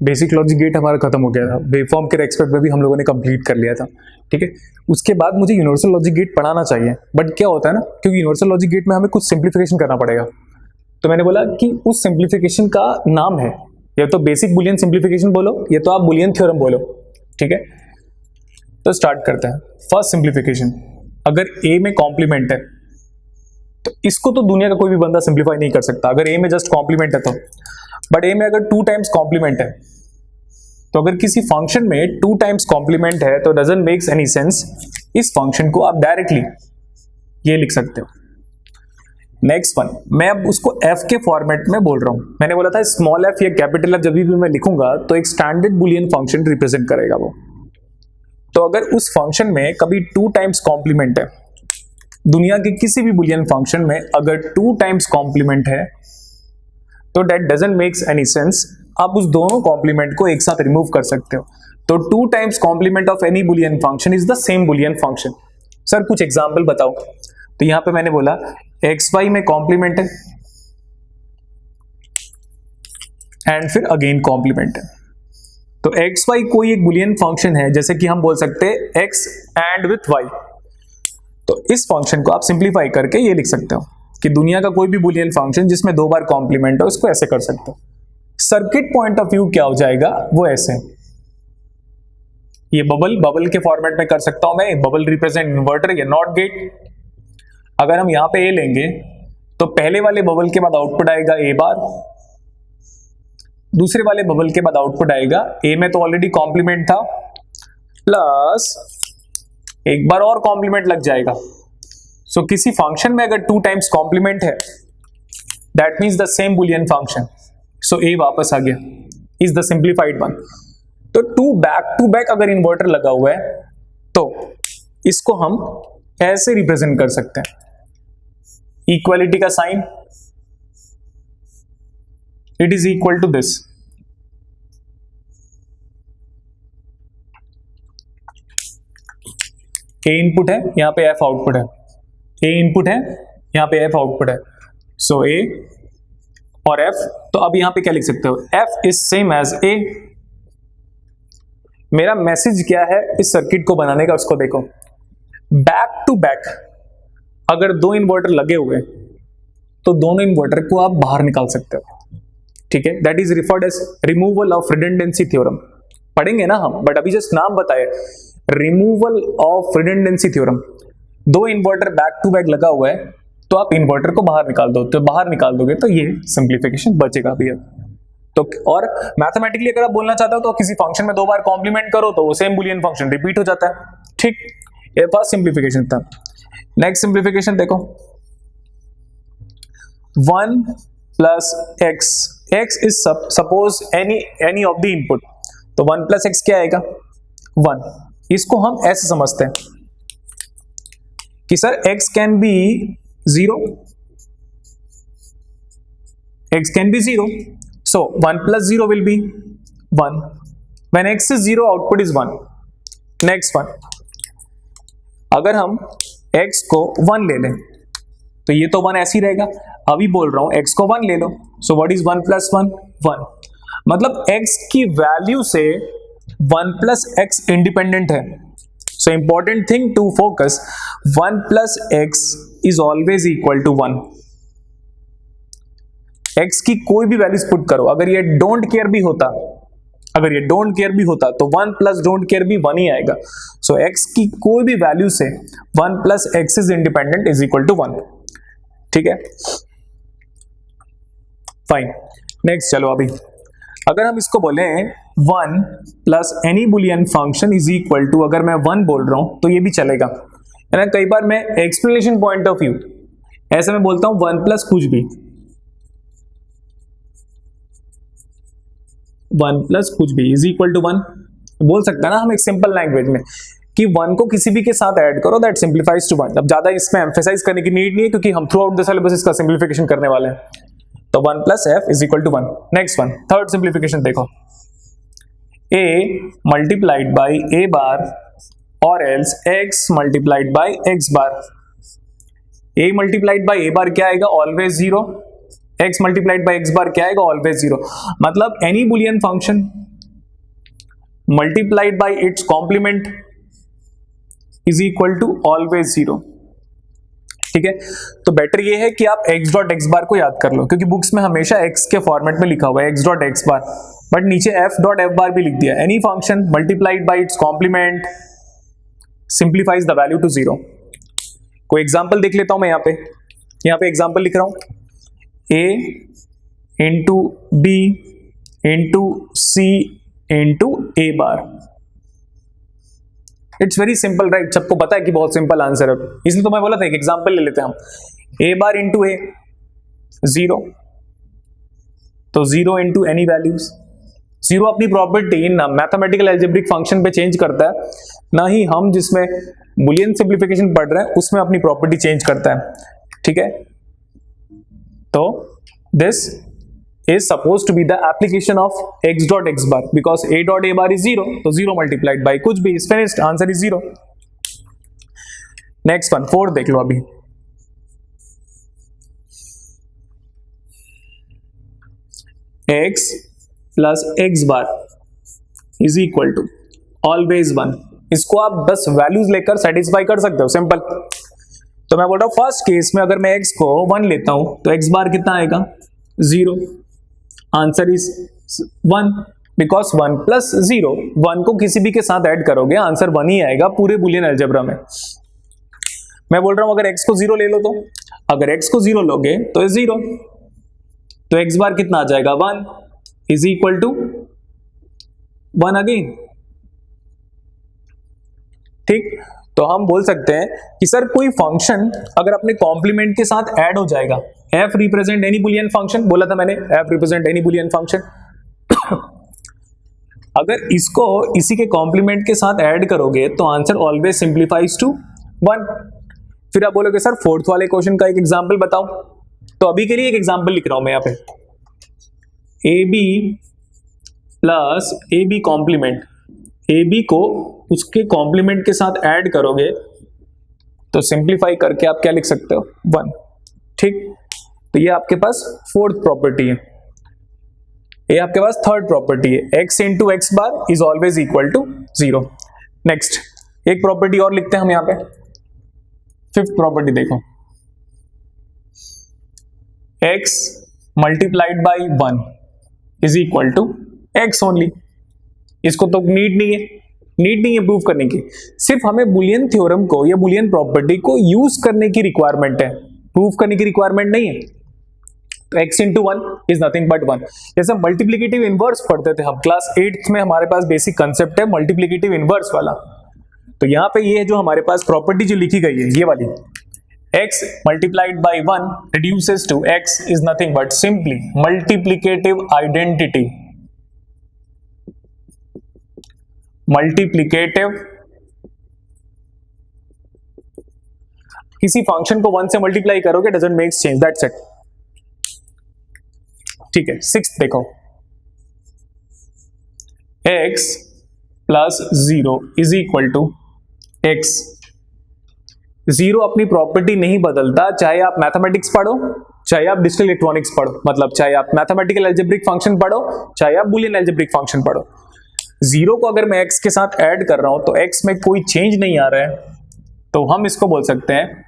Basic logic gate हमारा खत्म हो गया था, वेवफॉर्म के रेस्पेक्ट में भी हम लोगों ने कंप्लीट कर लिया था, ठीक है। उसके बाद मुझे यूनिवर्सल लॉजिक गेट पढ़ाना चाहिए, बट क्या होता है ना, क्योंकि यूनिवर्सल लॉजिक गेट में हमें कुछ सिंप्लीफिकेशन करना पड़ेगा, तो मैंने बोला कि उस सिंप्लीफिकेशन का नाम है या तो बेसिक बुलियन सिंप्लीफिकेशन बोलो या तो आप बुलियन थ्योरम बोलो, ठीक है। तो स्टार्ट करते हैं। फर्स्ट सिंप्लीफिकेशन, अगर ए में कॉम्प्लीमेंट है तो इसको तो दुनिया का कोई भी बंदा सिंप्लीफाई नहीं कर सकता अगर ए में जस्ट कॉम्प्लीमेंट है तो, बट ए में अगर 2 टाइम्स कॉम्प्लीमेंट है तो अगर किसी फंक्शन में 2 टाइम्स कॉम्प्लीमेंट है तो डजंट मेक्स एनी सेंस, इस फंक्शन को आप डायरेक्टली ये लिख सकते हो। नेक्स्ट वन, मैं अब उसको f के फॉर्मेट में बोल रहा हूं। मैंने बोला था स्मॉल f या कैपिटल F जब भी मैं लिखूंगा तो एक स्टैंडर्ड बुलियन फंक्शन रिप्रेजेंट करेगा वो। तो अगर उस फंक्शन में कभी 2 टाइम्स कॉम्प्लीमेंट है, दुनिया के किसी भी बुलियन फंक्शन में अगर 2 टाइम्स कॉम्प्लीमेंट है तो that doesn't makes any sense, आप उस दोनों कॉम्प्लीमेंट को एक साथ रिमूव कर सकते हो। तो 2 times complement of any boolean function is the same Boolean function. Sir कुछ एग्जांपल बताओ, तो यहां पे मैंने बोला xy में कॉम्प्लीमेंट है एंड फिर अगेन कॉम्प्लीमेंट है, तो xy कोई एक बुलियन फंक्शन है, जैसे कि हम बोल सकते हैं x एंड विथ y। तो इस फंक्शन को आप सिंप्लीफाई करके ये लिख सकते हो कि दुनिया का कोई भी बुलियन फंक्शन जिसमें 2 बार कॉम्प्लीमेंट है उसको ऐसे कर सकते हो। सर्किट पॉइंट ऑफ व्यू क्या हो जाएगा वो ऐसे, ये बबल के फॉर्मेट में कर सकता हूं मैं, बबल रिप्रेजेंट इन्वर्टर या नॉट गेट। अगर हम यहां पे ए लेंगे तो पहले वाले बबल के बाद आउटपुट आएगा ए बार, दूसरे वाले बबल के बाद आउटपुट आएगा ए में तो ऑलरेडी कॉम्प्लीमेंट था प्लस एक बार और कॉम्प्लीमेंट लग जाएगा। सो किसी फंक्शन में अगर 2 टाइम्स कॉम्प्लीमेंट है that means the same Boolean function. So A वापस आ गया, इज द सिंप्लीफाइड वन। तो 2 बैक टू बैक अगर इन्वर्टर लगा हुआ है तो इसको हम ऐसे रिप्रेजेंट कर सकते हैं, इक्वालिटी का sign, it is equal to this. A input है, यहां पे एफ आउटपुट है, ए इनपुट है, यहां पे एफ आउटपुट है। सो ए और एफ, तो अब यहां पे क्या लिख सकते हो, F is same as A. मेरा मैसेज क्या है इस सर्किट को बनाने का, उसको देखो। बैक टू बैक अगर 2 इन्वर्टर लगे हुए तो दोनों इन्वर्टर को आप बाहर निकाल सकते हो, ठीक है। That is referred as removal of redundancy theorem. पढ़ेंगे ना हम, बट अभी जस्ट नाम बताए, removal of redundancy theorem. 2 inverter back to back लगा हुआ है तो आप इन्वर्टर को बाहर निकाल दो, तो बाहर निकाल दोगे तो ये सिंप्लीफिकेशन बचेगा भैया। तो और मैथमेटिकली अगर आप बोलना चाहते हो तो किसी फंक्शन में 2 बार कॉम्प्लीमेंट करो तो वो सेम बुलियन फंक्शन रिपीट हो जाता है, ठीक। ये फर्स्ट सिंप्लीफिकेशन था। नेक्स्ट सिंप्लीफिकेशन देखो, 1 plus x, x is suppose any of the input, तो 1 प्लस एक्स क्या आएगा 1। इसको हम ऐसे समझते हैं कि sir x can be 0, x can be 0, so 1 plus 0 will be 1. When x is 0, output is 1. Next one, अगर हम x को 1 ले लें तो ये तो 1 ऐसे ही रहेगा। अभी बोल रहा हूं x को 1 ले लो, so what is 1 plus 1? 1। मतलब x की वैल्यू से 1 plus x इंडिपेंडेंट है। So important thing to focus, 1 plus x is always equal to 1. x की कोई भी वैल्यूज पुट करो, अगर ये डोंट केयर भी होता तो 1 प्लस डोंट केयर भी 1 ही आएगा। सो x की कोई भी वैल्यू से 1 plus x is independent is equal to 1, ठीक है, फाइन। नेक्स्ट चलो, अभी अगर हम इसको बोले 1 plus any boolean function is equal to, अगर मैं 1 बोल रहा हूं तो ये भी चलेगा, है ना। कई बार मैं एक्सप्लेनेशन पॉइंट ऑफ व्यू ऐसे में बोलता हूं 1 प्लस कुछ भी, 1 प्लस कुछ भी इज इक्वल टू 1 बोल सकता है ना हम एक सिंपल लैंग्वेज में, कि 1 को किसी भी के साथ ऐड करो दैट सिंप्लीफाइज टू 1। अब ज्यादा इसमें एम्फेसाइज करने की नीड नहीं है क्योंकि हम थ्रू आउट द सिलेबस इसका सिंप्लीफिकेशन करने वाले हैं। तो 1 plus F is equal to 1। Next one, third simplification देखो, a multiplied by a bar और else x multiplied by x bar. a multiplied by a bar क्या आएगा, always 0। x multiplied by x bar क्या आएगा, always 0। मतलब any boolean function multiplied by its complement is equal to always 0। ठीक है, तो better ये है कि आप x डॉट एक्स बार को याद कर लो, क्योंकि बुक्स में हमेशा x के फॉर्मेट में लिखा हुआ है x dot X bar, but नीचे f डॉट एफ बार भी लिख दिया। Any function multiplied by its complement simplifies the value to 0। कोई एग्जाम्पल देख लेता हूं मैं यहाँ पे एग्जाम्पल लिख रहा हूं, a into B into C into A bar. It's very simple right, सबको पता है कि बहुत सिंपल आंसर है, इसलिए तो मैं बोला था एक एग्जांपल ले लेते हैं हम। ए बार इंटू ए 0, तो 0 इंटू एनी वैल्यूज। 0 अपनी प्रॉपर्टी ना मैथमेटिकल एल्जेब्रिक फंक्शन पे चेंज करता है, ना ही हम जिसमें बुलियन सिंप्लीफिकेशन पढ़ रहे हैं उसमें अपनी प्रॉपर्टी चेंज करता है। ठीक है, तो this is supposed to be the application of x dot x bar because a dot a bar is 0, तो 0 multiplied by कुछ भी is finished, answer is 0। next one 4 देख लो अभी। x plus x bar is equal to always 1। इसको आप बस values लेकर satisfy कर सकते हो, सिंपल। तो मैं बोल रहा हूं फर्स्ट केस में अगर मैं x को 1 लेता हूं तो x बार कितना आएगा 0, आंसर इज 1 बिकॉज 1 प्लस 0, 1 को किसी भी के साथ ऐड करोगे आंसर 1 ही आएगा पूरे बुलियन अलजेब्रा में। मैं बोल रहा हूं अगर x को 0 ले लो, तो अगर x को 0 लोगे तो 0, तो x बार कितना आ जाएगा 1 इज इक्वल टू 1 अगेन। ठीक, तो हम बोल सकते हैं कि सर कोई फंक्शन अगर अपने कॉम्प्लीमेंट के साथ ऐड हो जाएगा, f represent any boolean function, बोला था मैंने f represent any boolean function. अगर इसको इसी के कॉम्प्लीमेंट के साथ ऐड करोगे तो आंसर ऑलवेज सिंप्लीफाइज टू 1। फिर आप बोलोगे सर फोर्थ वाले क्वेश्चन का एक एग्जांपल बताओ, तो अभी के लिए एक एग्जांपल लिख रहा हूं मैं यहाँ पे, ab plus ab complement, ab को उसके कॉम्प्लीमेंट के साथ ऐड करोगे तो सिंप्लीफाई करके आप क्या लिख सकते हो 1। ठीक, तो ये आपके पास फोर्थ प्रॉपर्टी है, ये आपके पास थर्ड प्रॉपर्टी है, x into X bar is always equal to 0। Next एक प्रॉपर्टी और लिखते हैं हम यहाँ पे, फिफ्थ प्रॉपर्टी देखो, x multiplied by 1 is equal to x only. इसको तो नीड नहीं है प्रूव करने की, सिर्फ हमें बुलियन थ्योरम को या बुलियन प्रॉपर्टी को यूज करने की रिक्वायरमेंट है, प्रूव करने की रिक्वायरमेंट नहीं है। तो x into 1 is nothing but 1। जैसे मल्टीप्लिकेटिव इनवर्स पढ़ते थे हम क्लास 8th में, हमारे पास बेसिक कंसेप्ट है मल्टीप्लिकेटिव इनवर्स वाला। तो यहाँ पे ये जो हमारे पास प्रॉपर्टी जो लिखी गई है ये वाली, x multiplied by 1 reduces to x is nothing but simply multiplicative identity. Multiplicative, किसी फंक्शन को 1 से मल्टीप्लाई करोगे doesn't make change, that's it. ठीक है, सिक्स्थ देखो, x plus 0 is equal to x। 0 अपनी प्रॉपर्टी नहीं बदलता, चाहे आप मैथमेटिक्स पढ़ो चाहे आप डिजिटल इलेक्ट्रॉनिक्स पढ़ो, मतलब चाहे आप मैथमेटिकल एल्जेब्रिक फंक्शन पढ़ो चाहे आप बुलियन एल्जेब्रिक फंक्शन पढ़ो। 0 को अगर मैं x के साथ ऐड कर रहा हूं तो x में कोई चेंज नहीं आ रहा है, तो हम इसको बोल सकते हैं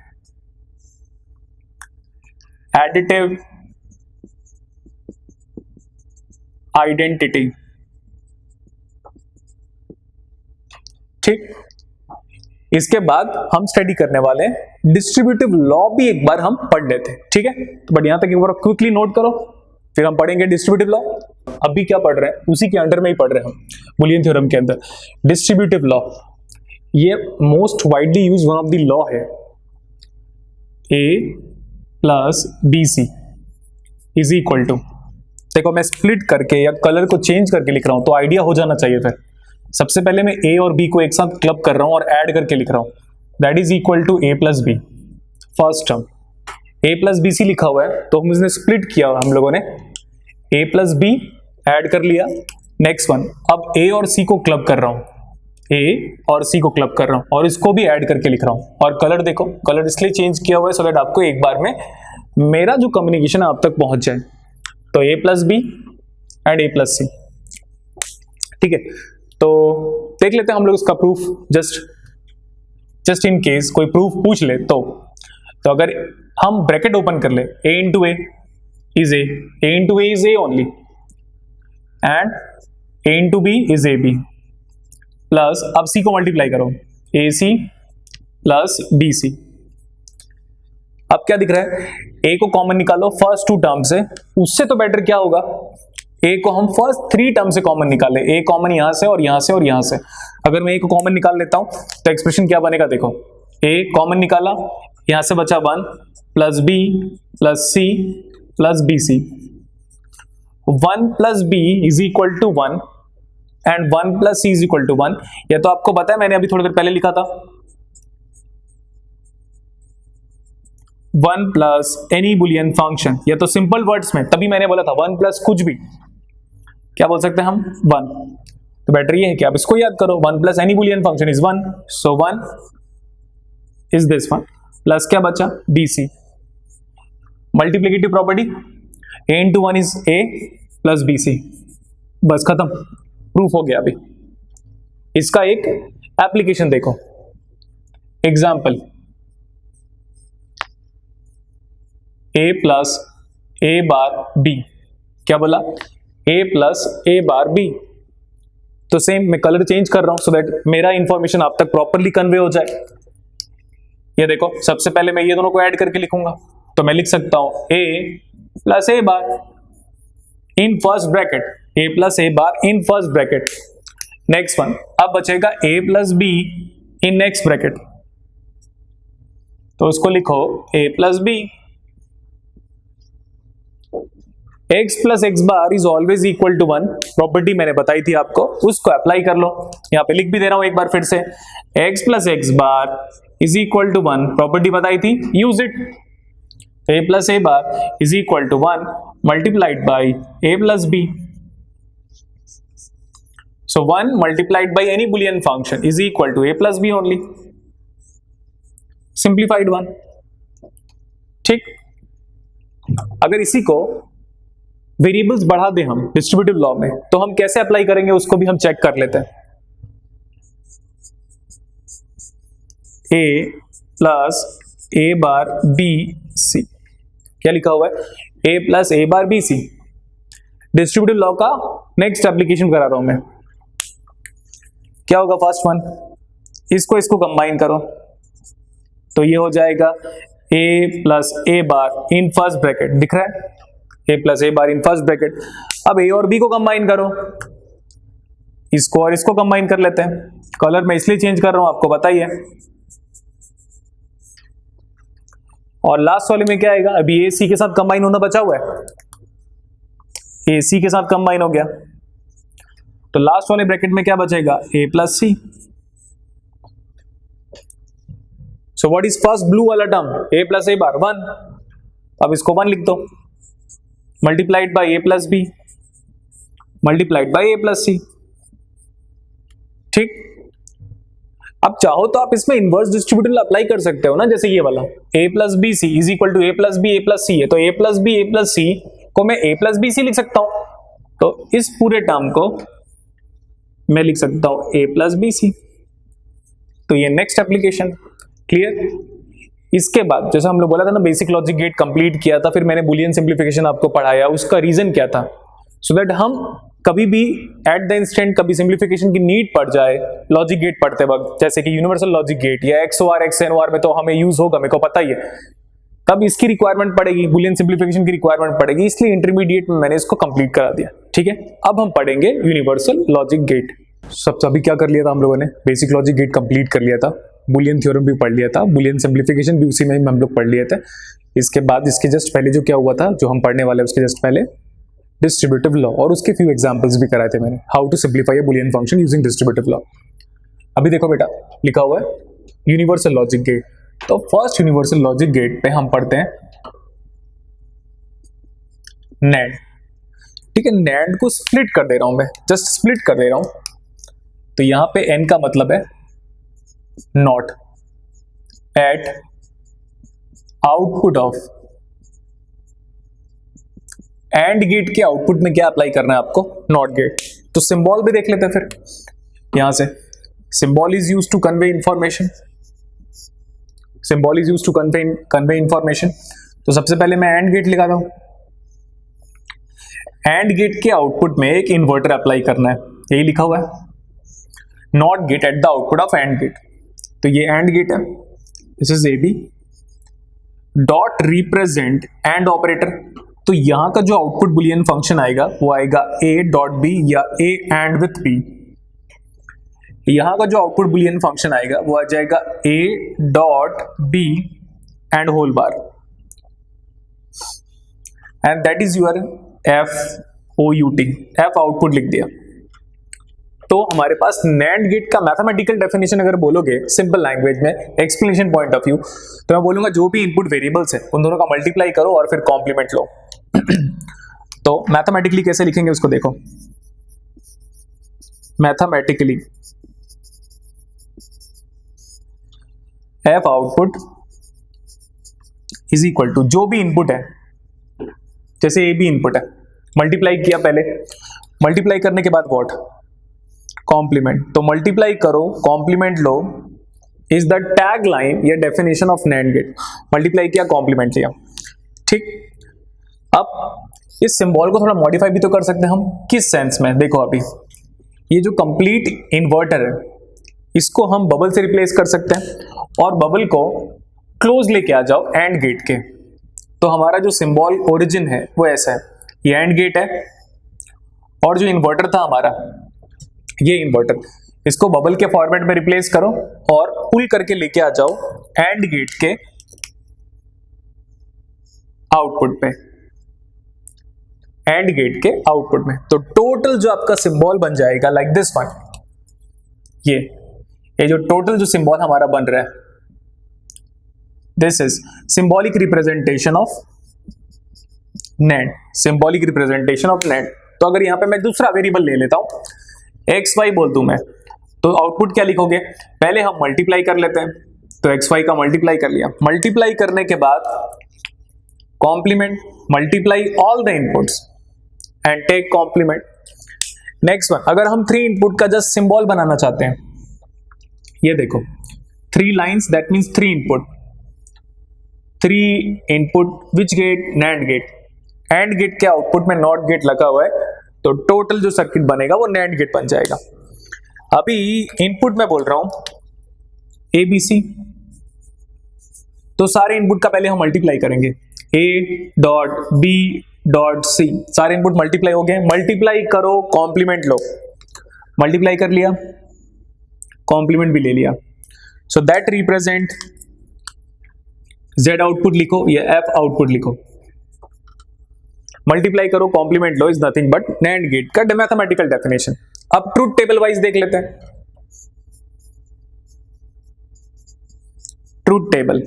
एडिटिव आइडेंटिटी। ठीक, इसके बाद हम स्टडी करने वाले हैं डिस्ट्रीब्यूटिव लॉ भी एक बार हम पढ़ लेते हैं। ठीक है, तो बट यहां तक एक बार क्विकली नोट करो, फिर हम पढ़ेंगे डिस्ट्रीब्यूटिव लॉ। अभी क्या पढ़ रहे हैं उसी के अंडर में ही पढ़ रहे हैं हम, बुलियन थ्योरम के अंदर डिस्ट्रीब्यूटिव लॉ। ये most widely use one of the law है, a plus B C is equal to, देखो मैं स्प्लिट करके या कलर को चेंज करके लिख रहा हूं तो आइडिया हो जाना चाहिए। फिर सबसे पहले मैं a और b को एक साथ क्लब कर रहा हूं और ऐड करके लिख रहा हूं, that is equal to a plus B. First term a plus B C लिखा हुआ है तो हम इसने स्प्लिट किया, हम लोगों ने a प्लस बी ऐड कर लिया। नेक्स्ट वन, अब a और c को क्लब कर रहा हूं, a और c को क्लब कर रहा हूं और इसको भी ऐड करके लिख रहा हूं। और कलर देखो, कलर इसलिए चेंज किया हुआ है सो दैट आपको एक बार में मेरा जो कम्युनिकेशन आप तक पहुंच जाए। तो a plus B and a plus C. ठीक है, तो देख लेते हैं हम लोग उसका प्रूफ, जस्ट इन केस कोई प्रूफ पूछ ले तो अगर हम ब्रैकेट ओपन कर ले a into A is A only and a into B is A B plus, अब c को मल्टीप्लाई करो ए सी प्लस बी सी। अब क्या दिख रहा है, a को कॉमन निकालो फर्स्ट टू टर्म से, उससे तो बेटर क्या होगा, a को हम फर्स्ट थ्री टर्म से कॉमन निकाले, a कॉमन यहां से और यहां से और यहां से। अगर मैं a को कॉमन निकाल लेता हूं तो एक्सप्रेशन क्या बनेगा, देखो a कॉमन निकाला, यहां से बचा 1 plus B plus C plus B C. 1 plus B is equal to 1 and 1 plus C is equal to 1। यह तो आपको पता है, मैंने अभी थोड़ी देर पहले लिखा था। 1 प्लस एनी बुलियन फंक्शन, यह तो सिंपल वर्ड्स में, तभी मैंने बोला था 1 प्लस कुछ भी, क्या बोल सकते हैं हम, 1। तो बेटर ये है कि आप इसको याद करो, 1 plus any boolean function is 1, so 1 is this one plus क्या बचा, B C. Multiplicative property a into 1 is a plus B C, बस खत्म, प्रूफ हो गया। अभी इसका एक एप्लीकेशन देखो, example a plus A bar B, क्या बोला, a plus A bar B. तो सेम मैं कलर चेंज कर रहा हूं सो दैट मेरा इंफॉर्मेशन आप तक प्रॉपरली कन्वे हो जाए। ये देखो, सबसे पहले मैं ये दोनों को ऐड करके लिखूंगा, तो मैं लिख सकता हूं a plus A bar in first bracket, a plus A bar in first bracket. Next one, अब बचेगा a plus B in next bracket, तो उसको लिखो a plus B. x plus x bar is always equal to 1, property मैंने बताई थी आपको, उसको अप्लाई कर लो। यहां पे लिख भी दे रहा हूं एक बार फिर से, x plus x bar is equal to 1, property बताई थी, use it. a plus A bar is equal to 1 multiplied by a plus b. So 1 multiplied by any boolean function is equal to a plus b only, simplified one. ठीक, अगर इसी को variables बढ़ा दें हम distributive law में, तो हम कैसे अप्लाई करेंगे उसको भी हम चेक कर लेते हैं। a plus A bar b c, क्या लिखा हुआ है, a plus A bar b c. Distributive law का नेक्स्ट एप्लीकेशन करा रहा हूं मैं। क्या होगा फर्स्ट वन, इसको कंबाइन करो, तो ये हो जाएगा a plus A bar in first bracket, दिख रहा है, a plus A bar in first bracket. अब a और b को कंबाइन करो, इसको और इसको कंबाइन कर लेते हैं। कलर मैं इसलिए चेंज कर रहा हूं, आपको बताइए। और लास्ट वाले में क्या आएगा, अभी ए सी के साथ कंबाइन होना बचा हुआ है, ए सी के साथ कंबाइन हो गया, तो लास्ट वाले ब्रैकेट में क्या बचेगा, a plus C. So what is first blue वाला term, a plus A bar 1, अब इसको 1 लिख दो, multiplied by a plus B multiplied by a plus C. ठीक, अब चाहो तो आप इसमें इनवर्स डिस्ट्रीब्यूटिव अप्लाई कर सकते हो ना, जैसे ये वाला a plus B C is equal to A plus B A plus C है, तो a प्लस सी को मैं a प्लस बी सी लिख सकता हूं, तो इस पूरे टर्म को मैं लिख सकता हूं a प्लस बी सी। तो ये नेक्स्ट एप्लीकेशन क्लियर। इसके बाद जैसे हम लोग बोला था ना, बेसिक लॉजिक गेट कंप्लीट किया था, फिर मैंने बुलियन सिंप्लीफिकेशन आपको पढ़ाया, उसका रीजन क्या था, सो दैट हम कभी भी एट द इंस्टेंट कभी सिंप्लीफिकेशन की नीड पड़ जाए लॉजिक गेट पढ़ते वक्त, जैसे कि यूनिवर्सल लॉजिक गेट या XOR XNOR में तो हमें यूज होगा, मेरे को पता ही है, तब इसकी रिक्वायरमेंट पड़ेगी, बुलियन सिंप्लीफिकेशन की रिक्वायरमेंट पड़ेगी, इसलिए इंटरमीडिएट में मैंने इसको कंप्लीट करा दिया। ठीक है, अब हम पढ़ेंगे यूनिवर्सल लॉजिक गेट। अभी क्या कर लिया था हम लोगों ने, बेसिक लॉजिक गेट कंप्लीट कर लिया था, बुलियन थ्योरम भी पढ़ लिया था, बुलियन सिंप्लीफिकेशन भी उसी में हम लोग पढ़ लिए थे। इसके बाद इसके जस्ट पहले जो क्या हुआ था, जो हम पढ़ने वाले उसके जस्ट पहले डिस्ट्रीब्यूटिव लॉ, और उसके फ्यू एग्जांपल्स भी कराए थे मैंने, how to simplify a boolean function using distributive law. अभी देखो बेटा, लिखा हुआ है यूनिवर्सल लॉजिक गेट, तो फर्स्ट यूनिवर्सल लॉजिक गेट पे हम पढ़ते हैं NAND। ठीक है, NAND को स्प्लिट कर दे रहा हूं मैं, जस्ट स्प्लिट कर दे रहा हूं, तो यहां पे N का मतलब है not at output of, and gate के आउटपुट में क्या अप्लाई करना है आपको, नॉट गेट। तो सिंबल भी देख लेते हैं फिर, यहां से symbol is use to convey information, symbol is use to convey information. तो सबसे पहले मैं एंड गेट लगाता हूं। एंड गेट के आउटपुट में एक इन्वर्टर अप्लाई करना है, यही लिखा हुआ है, not gate at the output of and gate. तो ये एंड गेट है, this is A b dot represent and operator. तो यहां का जो आउटपुट बुलियन फंक्शन आएगा वो आएगा ए डॉट बी या ए एंड विथ बी। यहां का जो आउटपुट बुलियन फंक्शन आएगा वो आ जाएगा a dot b and whole bar, and that is your f o u t, f output लिख दिया। तो हमारे पास नैंड गेट का मैथमेटिकल डेफिनेशन अगर बोलोगे सिंपल लैंग्वेज में, एक्सप्लेनेशन पॉइंट ऑफ व्यू, तो मैं बोलूंगा जो भी इनपुट वेरिएबल्स है उन दोनों का मल्टीप्लाई करो और फिर कॉम्प्लीमेंट लो। तो मैथमेटिकली कैसे लिखेंगे उसको देखो। Mathematically F output is equal to जो भी इनपुट है, जैसे ए बी इनपुट है, मल्टीप्लाई किया पहले, मल्टीप्लाई करने के बाद व्हाट, कॉम्प्लीमेंट। तो मल्टीप्लाई करो कॉम्प्लीमेंट लो इज द टैग लाइन या definition of NAND gate. Multiply किया कॉम्प्लीमेंट लिया, ठीक। अब इस सिंबल को थोड़ा मॉडिफाई भी तो कर सकते हैं हम, किस सेंस में, देखो अभी ये जो कंप्लीट इन्वर्टर है इसको हम बबल से रिप्लेस कर सकते हैं और बबल को क्लोज लेके आ जाओ एंड गेट के। तो हमारा जो सिंबल ओरिजिन है वो ऐसा है, ये एंड गेट है और जो इन्वर्टर था हमारा ये इन्वर्टर, इसको बबल के फॉर्मेट में रिप्लेस करो और पुल करके लेके आ जाओ एंड गेट के आउटपुट पे, एंड गेट के आउटपुट में। तो टोटल जो आपका सिंबल बन जाएगा लाइक दिस वन, ये जो टोटल जो सिंबल हमारा बन रहा है, this is symbolic representation of NAND, symbolic representation of NAND. तो अगर यहां पे मैं दूसरा वेरिएबल ले लेता हूं, एक्स वाई बोल दूं मैं, तो आउटपुट क्या लिखोगे, पहले हम मल्टीप्लाई कर लेते हैं। तो एक्स वाई का मल्टीप्लाई कर लिया, मल्टीप्लाई करने के बाद complement, multiply all the inputs and take complement. Next one, अगर हम 3 इनपुट का जस्ट सिंबल बनाना चाहते हैं, ये देखो 3 lines, that means 3 input, 3 input which gate, nand gate. And gate के आउटपुट में नॉट गेट लगा हुआ है, तो टोटल जो सर्किट बनेगा वो नैंड गेट बन जाएगा। अभी इनपुट में बोल रहा हूं ए बी सी, तो सारे इनपुट का पहले हम मल्टीप्लाई करेंगे, a dot b dot c, सारे इनपुट मल्टीप्लाई हो गए, मल्टीप्लाई करो कॉम्प्लीमेंट लो, मल्टीप्लाई कर लिया कॉम्प्लीमेंट भी ले लिया। So that represent z output लिखो या एफ आउटपुट लिखो, मल्टीप्लाई करो कॉम्प्लीमेंट लो is nothing but nand gate का मैथमेटिकल डेफिनेशन। अब ट्रूथ टेबल वाइज देख लेते हैं। ट्रूथ टेबल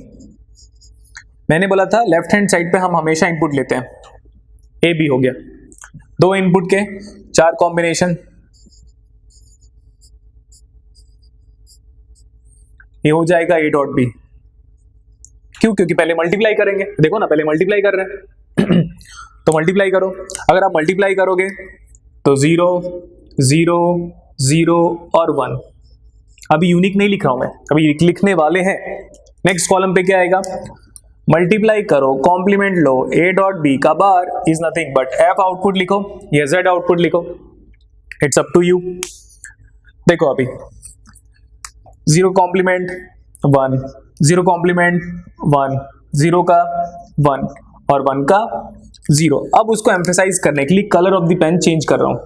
मैंने बोला था लेफ्ट हैंड साइड पे हम हमेशा इनपुट लेते हैं, ए बी हो गया, 2 इनपुट के 4 कॉम्बिनेशन, ये हो जाएगा ए डॉट बी। क्यों, क्योंकि पहले मल्टीप्लाई करेंगे, देखो ना पहले मल्टीप्लाई कर रहे हैं तो मल्टीप्लाई करो, अगर आप मल्टीप्लाई करोगे तो 0 0 0 और 1। अभी यूनिक नहीं लिख रहा हूं मैं, अभी लिखने वाले हैं। नेक्स्ट कॉलम पे क्या आएगा, मल्टीप्लाई करो कॉम्प्लीमेंट लो, ए डॉट बी का bar is nothing but F output लिखो या जेड आउटपुट लिखो, इट्स अप टू यू। देखो अभी 0 कॉम्प्लीमेंट 1, 0 कॉम्प्लीमेंट 1, 0 का 1 और 1 का 0। अब उसको एम्फेसाइज करने के लिए colour of the pen change कर रहा हूं।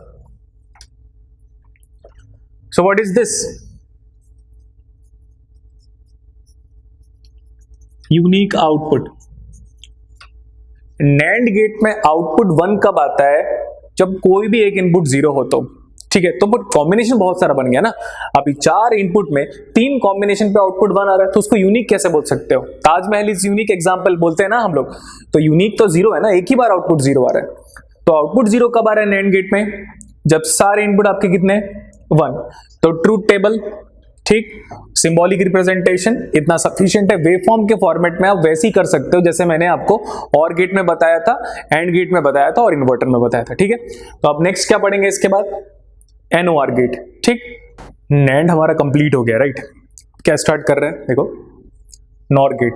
So what is this, unique output. Nand gate में आउटपुट 1 कब आता है, जब कोई भी एक इनपुट 0 हो तो, ठीक है। तो कॉम्बिनेशन बहुत सारा बन गया ना, अभी 4 इनपुट में 3 कॉम्बिनेशन पे आउटपुट 1 आ रहा है, तो उसको यूनिक कैसे बोल सकते हो। ताजमहल इज यूनिक एग्जांपल बोलते हैं ना हम लोग, तो यूनिक तो 0 है ना, एक ही बार आउटपुट 0 आ रहा है। तो आउटपुट 0 कब आ रहा है नैंड गेट में, जब सारे इनपुट आपके कितने 1। तो ट्रूथ टेबल, ठीक, सिंबॉलिक रिप्रेजेंटेशन इतना सफिशिएंट है। वेवफॉर्म के फॉर्मेट में आप वैसे ही कर सकते हो जैसे मैंने आपको और गेट में बताया था, एंड गेट में बताया था और इन्वर्टर में बताया था, ठीक है। तो अब नेक्स्ट क्या पढ़ेंगे इसके बाद, NOR गेट, ठीक। नैंड हमारा कंप्लीट हो गया, राइट। क्या स्टार्ट कर रहे हैं, देखो नॉर गेट।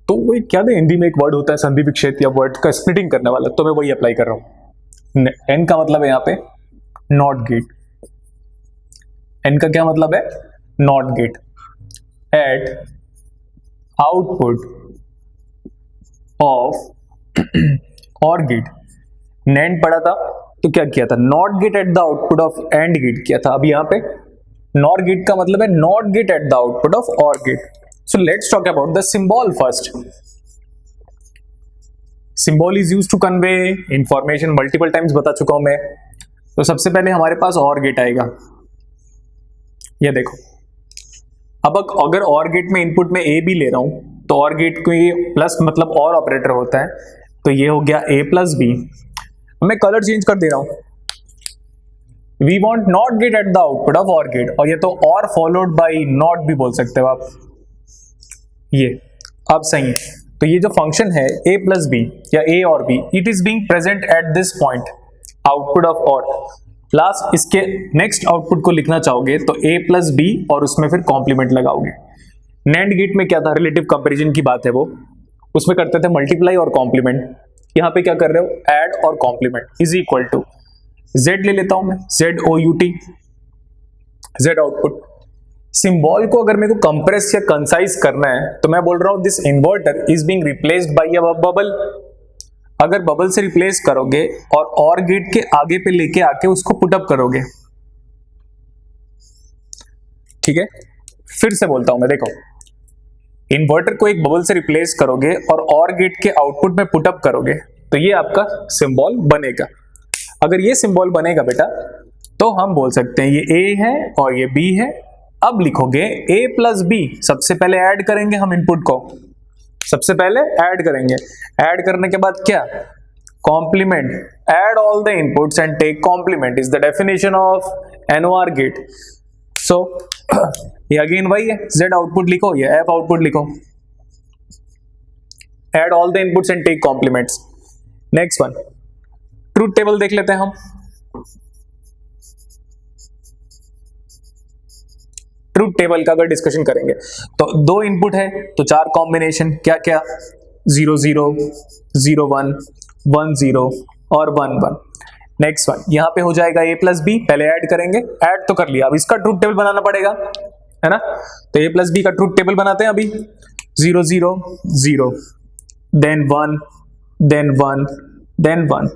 तो वो क्या था, हिंदी में एक वर्ड होता है संधि विच्छेद या वर्ड का स्प्लिटिंग करने वाला, तो मैं वही अप्लाई कर रहा हूं। एन का मतलब है यहाँ पे नॉट गेट। एन का क्या मतलब है, not gate. At output of और गेट। नैंड पढ़ा था तो क्या किया था, not gate at the output of and gate किया था। अब यहाँ पे नॉर गेट का मतलब है not gate at the output of और gate. So let's talk about the symbol first. Symbol is used to convey information, multiple times बता चुका हूं मैं। तो सबसे पहले हमारे पास और गेट आएगा, ये देखो। अब अगर और गेट में इनपुट में ए भी ले रहा हूं तो और गेट को ये प्लस मतलब और ऑपरेटर होता है, तो ये हो गया ए प्लस बी। मैं कलर चेंज कर दे रहा हूं, we want not gate at the output of और गेट, और ये तो और फॉलोड बाई नॉट भी बोल सकते हो आप। ये अब सही है। तो ये जो फंक्शन है ए प्लस बी या ए और b, it is being present at this point output of or. Last इसके नेक्स्ट आउटपुट को लिखना चाहोगे तो ए प्लस बी और उसमें फिर कॉम्प्लीमेंट लगाओगे। नैंड गेट में क्या था, रिलेटिव कंपैरिजन की बात है वो, उसमें करते थे मल्टीप्लाई और कॉम्प्लीमेंट। यहाँ पे क्या कर रहे हो, ऐड और complement is equal to z ले लेता हूं मैं, z o u t, z output. Symbol को अगर मेरे को कंप्रेस या कंसाइज करना है तो मैं बोल रहा हूं this inverter is being replaced by a bubble. अगर बबल से रिप्लेस करोगे और गेट के आगे पे लेके आके उसको पुटअप करोगे, ठीक है। फिर से बोलता हूं मैं, देखो इन्वर्टर को एक बबल से रिप्लेस करोगे और गेट के आउटपुट में पुटअप करोगे तो ये आपका सिंबल बनेगा। अगर ये सिंबल बनेगा बेटा तो हम बोल सकते हैं ये ए है और ये बी है। अब लिखोगे ए प्लस बी, सबसे पहले ऐड करेंगे हम इनपुट को, सबसे पहले ऐड करेंगे। ऐड करने के बाद क्या, complement. Add all the inputs and take complement is the definition of NOR gate. So ये अगेन वही है, जेड आउटपुट लिखो, ये एफ आउटपुट लिखो। Add all the inputs and take complements. Next one, truth table देख लेते हैं हम। ट्रूथ टेबल का अगर डिस्कशन करेंगे तो दो इनपुट है तो चार कॉम्बिनेशन, क्या क्या, 0 0 0 1 1 0 और 1 1। नेक्स्ट वन, यहां पे हो जाएगा a प्लस बी, पहले ऐड करेंगे, ऐड तो कर लिया, अब इसका ट्रूथ टेबल बनाना पड़ेगा, है ना। तो a प्लस बी का ट्रूथ टेबल बनाते हैं अभी। 0 0 0 देन 1 देन 1 देन 1,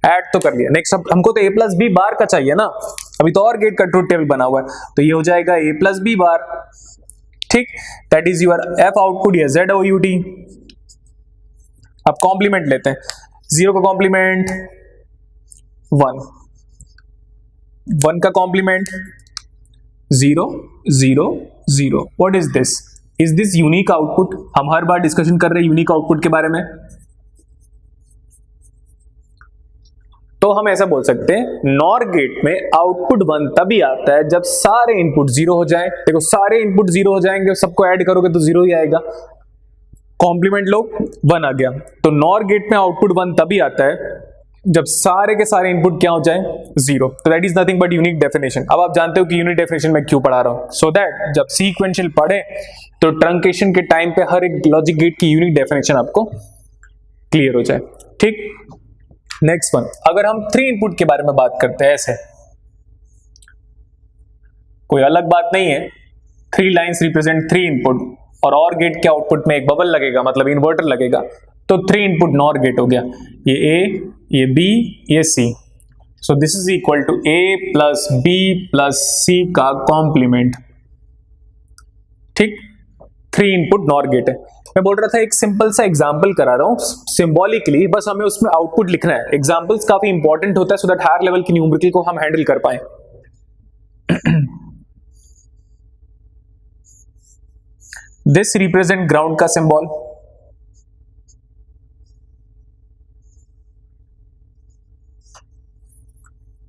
ऐड तो कर लिया। नेक्स्ट अब हमको तो a प्लस बी बार का चाहिए ना, अभी तो और गेट का ट्रूथ टेबल बना हुआ है, तो ये हो जाएगा a प्लस बी बार, ठीक। That is your f output या z o u t। अब कॉम्प्लीमेंट लेते हैं, 0 का कॉम्प्लीमेंट 1, 1 का complement 0 0 0। What is this, is this unique output. हम हर बार डिस्कशन कर रहे हैं यूनिक आउटपुट के बारे में। तो हम ऐसा बोल सकते हैं नॉर गेट में आउटपुट 1 तभी आता है जब सारे इनपुट 0 हो जाए। देखो सारे इनपुट 0 हो जाएंगे, सबको ऐड करोगे तो 0 ही आएगा। कॉम्प्लीमेंट लो, 1 आ गया। तो नॉर गेट में आउटपुट 1 तभी आता है जब सारे के सारे इनपुट क्या हो जाए, 0। तो that is nothing but unique definition. अब आप जानते हो कि यूनिक डेफिनेशन मैं क्यों पढ़ा रहा हूं, सो दैट जब सीक्वेंशियल पढ़े तो ट्रंकेशन के टाइम पे हर एक लॉजिक गेट की यूनिक डेफिनेशन आपको क्लियर हो जाए, ठीक। नेक्स्ट वन, अगर हम 3 इनपुट के बारे में बात करते हैं, ऐसे कोई अलग बात नहीं है, 3 लाइंस रिप्रेजेंट 3 इनपुट और गेट के आउटपुट में एक बबल लगेगा, मतलब इन्वर्टर लगेगा, तो 3 इनपुट नॉर गेट हो गया। ये ए, ये बी, ये C. So this is equal to A plus B plus C का कॉम्प्लीमेंट, ठीक। 3 इनपुट नॉर गेट है। मैं बोल रहा था एक सिंपल सा एग्जांपल करा रहा हूं सिंबॉलिकली, बस हमें उसमें आउटपुट लिखना है। एग्जांपल्स काफी इंपॉर्टेंट होता है सो दैट हायर लेवल की न्यूमेरिकल को हम हैंडल कर पाए। दिस रिप्रेजेंट ग्राउंड का सिंबल,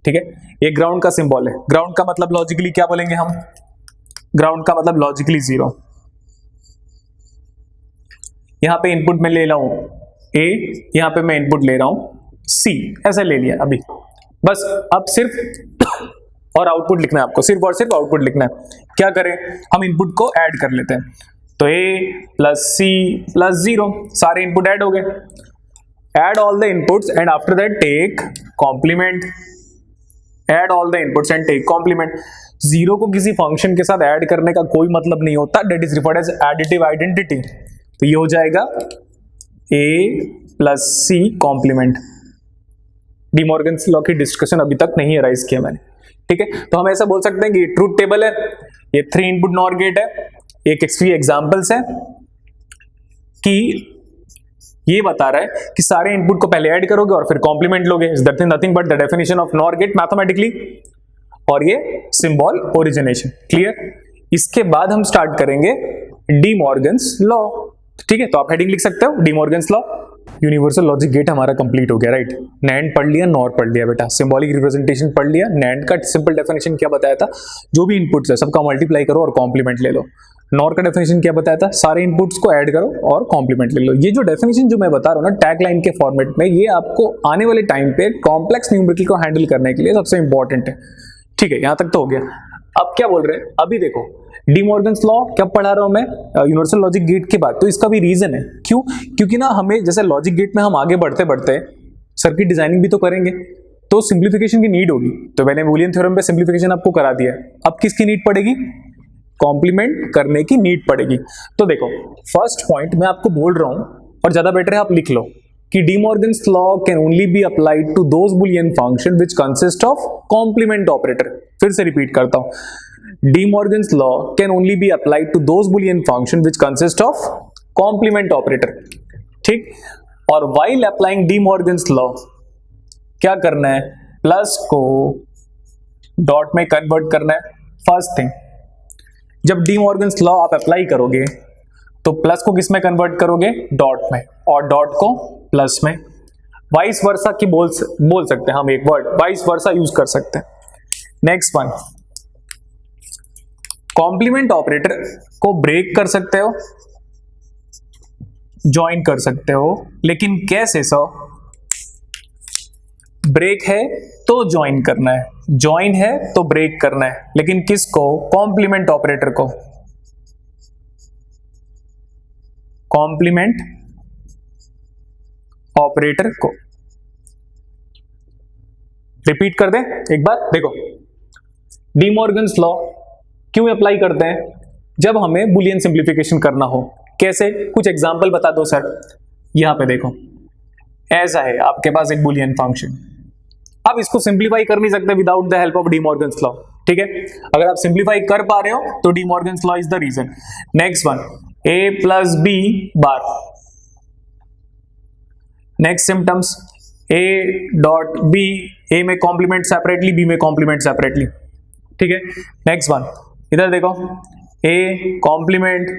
ठीक है, ये ग्राउंड का सिंबल है। ग्राउंड का मतलब लॉजिकली क्या बोलेंगे हम, ग्राउंड का मतलब लॉजिकली 0। यहां पे इनपुट में ले रहा हूं A, यहां पे मैं इनपुट ले रहा हूं C, ऐसा ले लिया अभी। बस अब सिर्फ और आउटपुट लिखना है आपको, सिर्फ और सिर्फ आउटपुट लिखना है। क्या करें, हम इनपुट को ऐड कर लेते हैं, तो a प्लस सी प्लस 0, सारे इनपुट ऐड हो गए। Add all the inputs and after that take complement, add all the inputs and take complement. 0 को किसी फंक्शन के साथ ऐड करने का कोई मतलब नहीं होता, that is referred as additive identity. तो ये हो जाएगा a plus c complement. De Morgan's law की डिस्कशन अभी तक नहीं अराइज किया मैंने, ठीक है। तो हम ऐसा बोल सकते हैं कि ट्रूथ टेबल है, ये 3 इनपुट नॉर गेट है, एक एक्सट्री एग्जांपल्स है कि ये बता रहा है कि सारे इनपुट को पहले ऐड करोगे और फिर कॉम्प्लीमेंट लोगे, is that nothing but the definition of nor gate mathematically, और ये सिंबल ओरिजिनेशन। क्लियर। इसके बाद हम स्टार्ट करेंगे डी मॉर्गन्स लॉ, ठीक है। तो आप हेडिंग लिख सकते हो De Morgan's law. Universal logic gate हमारा कंप्लीट हो गया, राइट। नैंड पढ़ लिया, नॉर पढ़ लिया बेटा, सिंबॉलिक रिप्रेजेंटेशन पढ़ लिया, नैंड का सिंपल डेफिनेशन क्या बताया था, जो भी इनपुट्स है सबका मल्टीप्लाई करो और कॉम्प्लीमेंट ले लो। नॉर का डेफिनेशन क्या बताया था, सारे इनपुट्स को ऐड करो और कॉम्प्लीमेंट ले लो। ये जो डेफिनेशन जो मैं बता रहा हूँ ना टैग लाइन के फॉर्मेट में, ये आपको आने वाले टाइम पे कॉम्प्लेक्स न्यूमेरिकल को हैंडल करने के लिए सबसे इंपॉर्टेंट है, ठीक है। यहां तक तो हो गया। अब क्या बोल रहे हैं, अभी देखो डी मॉर्गन्स लॉ कब पढ़ा रहा हूं मैं, यूनिवर्सल लॉजिक गेट के बाद। तो इसका भी रीजन है, क्यों, क्योंकि ना हमें जैसे लॉजिक गेट में हम आगे बढ़ते बढ़ते सर्किट डिजाइनिंग भी तो करेंगे, तो सिंप्लीफिकेशन की नीड होगी। तो मैंने बूलियन थ्योरम पे सिंप्लीफिकेशन आपको करा दिया है, अब किसकी नीड पड़ेगी, कॉम्प्लीमेंट करने की नीड पड़ेगी। तो देखो फर्स्ट पॉइंट मैं आपको बोल रहा हूं, और ज्यादा बेटर है आप लिख लो कि De Morgan's law can only be applied to those boolean function which consist of complement operator. फिर से रिपीट करता हूं, De Morgan's law can only be applied to those Boolean function which consist of complement operator, ठीक। और while applying De Morgan's law क्या करना है, plus co dot में कन्वर्ट करना है। फर्स्ट थिंग, जब De Morgan's law आप अप्लाई करोगे तो प्लस को किस में कन्वर्ट करोगे, डॉट में, और डॉट को प्लस में। वाइस वर्सा की बोल सकते हैं हम, एक वर्ड वाइस वर्सा यूज कर सकते हैं। नेक्स्ट वन, कॉम्प्लीमेंट ऑपरेटर को ब्रेक कर सकते हो, ज्वाइन कर सकते हो, लेकिन कैसे सो, ब्रेक है तो ज्वाइन करना है, ज्वाइन है तो ब्रेक करना है, लेकिन किसको, कॉम्प्लीमेंट ऑपरेटर को। कॉम्प्लीमेंट ऑपरेटर को रिपीट कर दें एक बार, देखो डी मॉर्गन्स लॉ क्यों अप्लाई करते हैं, जब हमें बुलियन सिंप्लीफिकेशन करना हो। कैसे, कुछ एग्जांपल बता दो सर। यहां पे देखो ऐसा है आपके पास एक बुलियन फंक्शन, अब इसको सिंप्लीफाई कर नहीं सकते without the help of D Morgan's law, ठीक है। अगर आप सिंप्लीफाई कर पा रहे हो तो De Morgan's law is the reason. Next one, a plus b bar. Next symptoms, a dot b, a में कॉम्प्लीमेंट सेपरेटली, b में कॉम्प्लीमेंट सेपरेटली, ठीक है। नेक्स्ट वन, इधर देखो a complement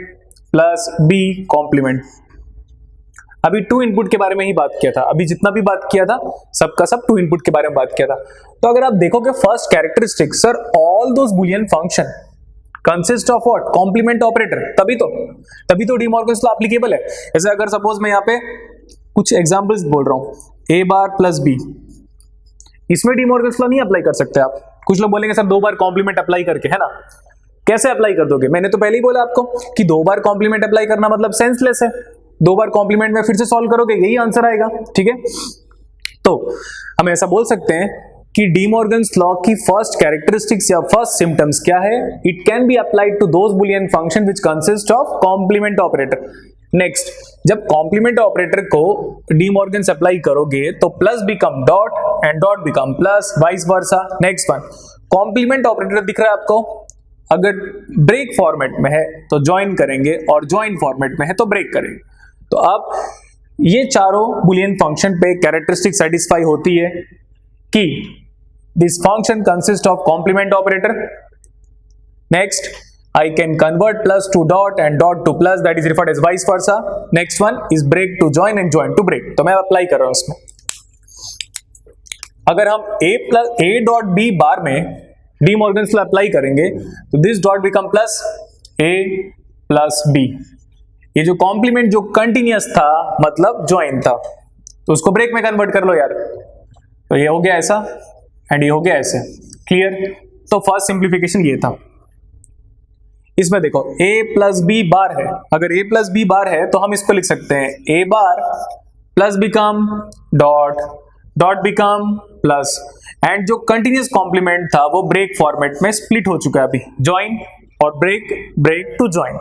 plus b complement. अभी 2 इनपुट के बारे में ही बात किया था, अभी जितना भी बात किया था सबका सब 2 इनपुट के बारे में बात किया था। तो अगर आप देखोगे first characteristic, sir all those boolean function consist of what, complement operator, तभी तो डी मॉर्गन्स लॉ एप्लीकेबल है। जैसे अगर सपोज मैं यहाँ पे कुछ एग्जांपल्स बोल रहा हूं, a बार प्लस b, इसमें डी मॉर्गन्स लॉ नहीं अप्लाई कर सकते आप। कुछ लोग बोलेंगे सर 2 बार कॉम्प्लीमेंट अप्लाई करके, है ना, कैसे अप्लाई कर दोगे, मैंने तो पहले ही बोला आपको कि 2 बार कॉम्प्लीमेंट अप्लाई करना मतलब सेंसलेस है। 2 बार कॉम्प्लीमेंट में फिर से सॉल्व करोगे, यही आंसर आएगा, ठीक है। तो हम ऐसा बोल सकते हैं कि डी मॉर्गन्स लॉ की फर्स्ट कैरेक्टरिस्टिक्स या फर्स्ट सिम्टम्स क्या है, it can be applied to those boolean function which consist of complement operator. Next, जब कॉम्प्लीमेंट ऑपरेटर को डी मॉर्गन्स अप्लाई करोगे तो plus become dot and dot become plus, vice versa. Next one, complement operator दिख रहा है आपको, अगर break format में है तो ज्वाइन करेंगे और ज्वाइन फॉर्मेट में है तो ब्रेक करेंगे। तो अब ये चारों बुलियन फंक्शन पे कैरेक्टरिस्टिक सेटिस्फाई होती है कि this function consist of complement operator. Next, I can convert plus to dot and dot to plus, that is referred as vice versa. Next one is break to join and join to break. तो मैं apply कर रहा हूं इसमें। अगर हम a dot b बार में D Morgan's law apply करेंगे तो this dot become plus a plus b। ये जो कॉम्प्लीमेंट जो कंटिन्यूअस था मतलब ज्वाइन था, तो उसको ब्रेक में कन्वर्ट कर लो यार। तो ये हो गया ऐसा एंड ये हो गया ऐसे, क्लियर। तो फर्स्ट सिंप्लीफिकेशन ये था। इसमें देखो a प्लस बी बार है, अगर a प्लस बी बार है तो हम इसको लिख सकते हैं a bar plus become dot dot become plus, and जो कंटिन्यूस कॉम्प्लीमेंट था वो ब्रेक फॉर्मेट में स्प्लिट हो चुका है अभी, ज्वाइन और ब्रेक, ब्रेक टू ज्वाइन।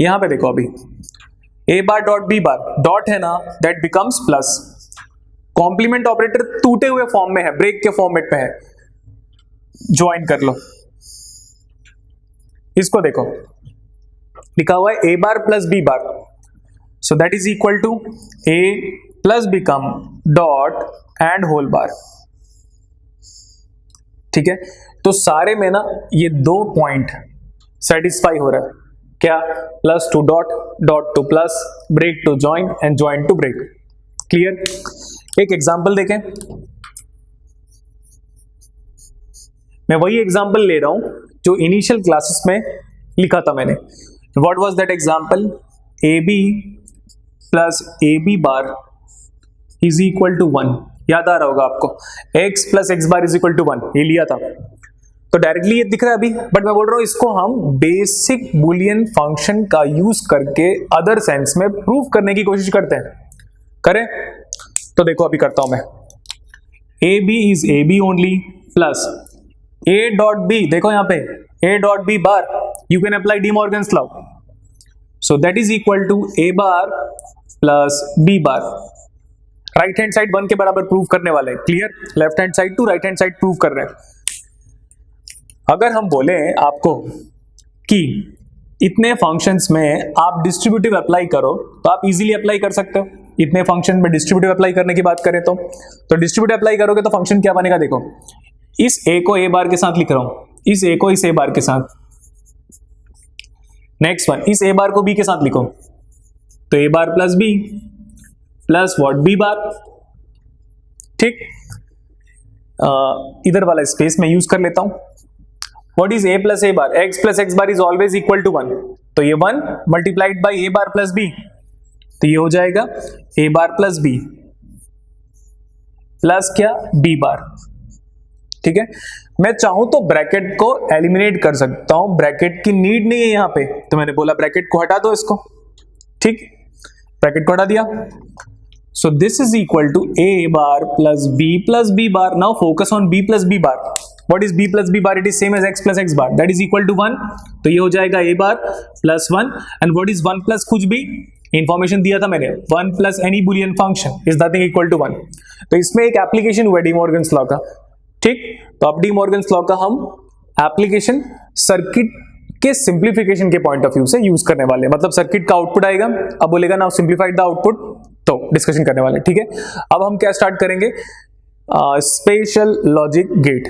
यहां पे देखो अभी a bar dot b bar, dot है ना, that becomes plus, complement operator टूटे हुए फॉर्म में है, ब्रेक के फॉर्मेट में है, ज्वाइन कर लो। इसको देखो लिखा हुआ है a bar plus b bar, so that is equal to a plus become dot and whole bar. ठीक है, तो सारे में ना ये दो पॉइंट सेटिस्फाई हो रहा है, क्या, plus to dot, dot to plus, break to join and join to break. Clear? एक एग्जांपल देखें, मैं वही एग्जांपल ले रहा हूं जो इनिशियल क्लासेस में लिखा था मैंने। What was that example? ab plus ab bar is equal to 1, याद आ रहा होगा आपको, x plus x bar is equal to 1, ये लिया था। तो डायरेक्टली ये दिख रहा है अभी, बट मैं बोल रहा हूं इसको हम बेसिक बुलियन फंक्शन का यूज करके अदर सेंस में प्रूव करने की कोशिश करते हैं। करें? तो देखो अभी करता हूं मैं, ab is ab only plus a dot b, देखो यहां पे a dot b bar, you can apply De Morgan's law, so that is equal to a bar plus b bar. Right hand side 1 के बराबर prove करने वाले हैं, clear? Left hand side to right hand side prove कर रहे हैं। अगर हम बोले आपको कि इतने फंक्शंस में आप डिस्ट्रीब्यूटिव अप्लाई करो तो आप इजीली अप्लाई कर सकते हो। इतने फंक्शन में डिस्ट्रीब्यूटिव अप्लाई करने की बात करें तो डिस्ट्रीब्यूटिव अप्लाई करोगे तो फंक्शन क्या बनेगा? देखो, इस a को a बार के साथ लिख रहा हूं, इस a को इस a बार के साथ, नेक्स्ट वन इस a बार को b के साथ लिखो, तो a bar plus b plus what b bar. ठीक, इधर वाला स्पेस मैं यूज कर लेता हूं। What is a plus a bar? x plus x bar is always equal to 1, तो ये 1 multiplied by a bar plus b, तो ये हो जाएगा a bar plus b plus क्या, b बार। ठीक है, मैं चाहूं तो ब्रैकेट को एलिमिनेट कर सकता हूं, ब्रैकेट की नीड नहीं है यहां पे, तो मैंने बोला ब्रैकेट को हटा दो इसको। ठीक, ब्रैकेट को हटा दिया, so this is equal to a bar plus b bar. Now focus on b plus b bar. What is b plus b bar? It is same as x plus x bar, that is equal to 1, तो ये हो जाएगा a bar plus 1, and what is 1 plus कुछ भी, information दिया था मैंने, 1 plus any boolean function is nothing equal to 1। तो इसमें एक एप्लीकेशन हुआ डी मॉर्गन्स लॉ का। ठीक, तो अब डी मॉर्गन्स लॉ का हम एप्लीकेशन सर्किट के सिंप्लीफिकेशन के पॉइंट ऑफ व्यू से यूज करने वाले हैं। मतलब सर्किट का आउटपुट आएगा, अब बोलेगा नाउ सिंप्लीफाइड द आउटपुट, तो डिस्कशन करने वाले। ठीक है, अब हम क्या स्टार्ट करेंगे? Special logic gate.